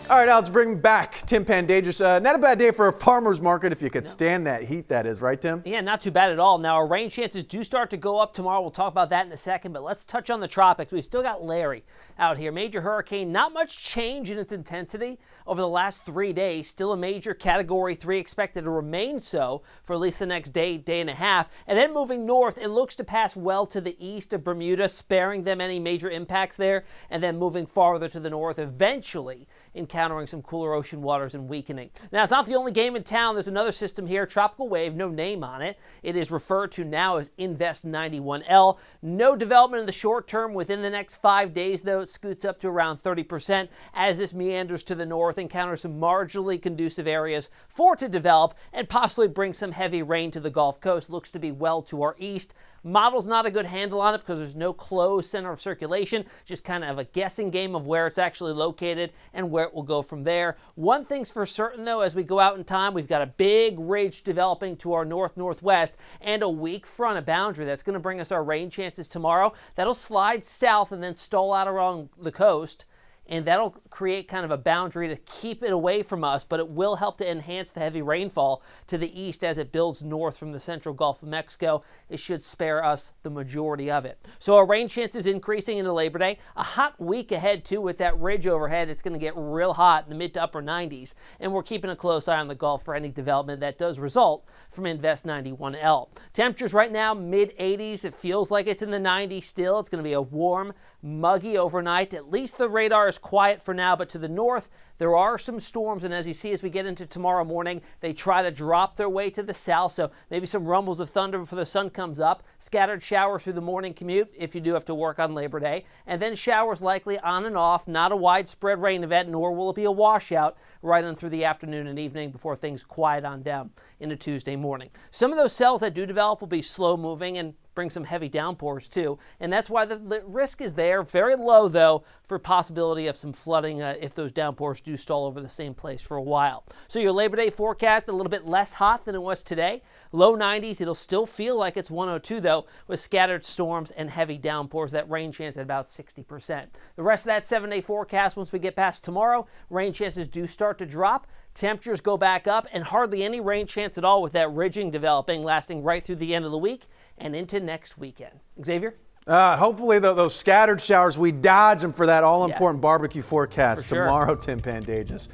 All right, let's bring back Tim Pandajis. Not a bad day for a farmer's market if you could stand that heat, that is, right, Tim? Yeah, not too bad at all. Now, our rain chances do start to go up tomorrow. We'll talk about that in a second, but let's touch on the tropics. We've still got Larry out here. Major hurricane, not much change in its intensity over the last 3 days. Still a major Category 3, expected to remain so for at least the next day and a half. And then moving north, it looks to pass well to the east of Bermuda, sparing them any major impacts there, and then moving farther to the north, eventually encountering some cooler ocean waters and weakening. Now, it's not the only game in town. There's another system here, tropical wave, no name on it. It is referred to now as Invest 91L. No development in the short term. Within the next 5 days, though, it scoots up to around 30% as this meanders to the north, encounters some marginally conducive areas for it to develop, and possibly bring some heavy rain to the Gulf Coast. Looks to be well to our east. Model's not a good handle on it because there's no closed center of circulation, just kind of a guessing game of where it's actually located and where it will go from there. One thing's for certain, though, as we go out in time, we've got a big ridge developing to our north-northwest and a weak front, a boundary that's going to bring us our rain chances tomorrow. That'll slide south and then stall out along the coast, and that'll create kind of a boundary to keep it away from us, but it will help to enhance the heavy rainfall to the east as it builds north from the central Gulf of Mexico. It should spare us the majority of it. So our rain chances increasing into Labor Day. A hot week ahead, too, with that ridge overhead. It's going to get real hot in the mid to upper 90s, and we're keeping a close eye on the Gulf for any development that does result from Invest 91L. Temperatures right now, mid-80s. It feels like it's in the 90s still. It's going to be a warm, muggy overnight. At least the radar is quiet for now, but to the north, there are some storms, and as you see as we get into tomorrow morning, they try to drop their way to the south, so maybe some rumbles of thunder before the sun comes up, scattered showers through the morning commute if you do have to work on Labor Day, and then showers likely on and off, not a widespread rain event, nor will it be a washout right on through the afternoon and evening before things quiet on down into Tuesday morning. Some of those cells that do develop will be slow moving and bring some heavy downpours too, and that's why the risk is there. Very low, though, for possibility of some flooding if those downpours do stall over the same place for a while. So your Labor Day forecast, a little bit less hot than it was today. Low 90s. It'll still feel like it's 102, though, with scattered storms and heavy downpours. That rain chance at about 60%. The rest of that 7-day forecast, once we get past tomorrow, rain chances do start to drop. Temperatures go back up, and hardly any rain chance at all with that ridging developing, lasting right through the end of the week and into next weekend. Xavier? Hopefully, those scattered showers, we dodge them for that all-important barbecue forecast tomorrow, Tim Pandajis.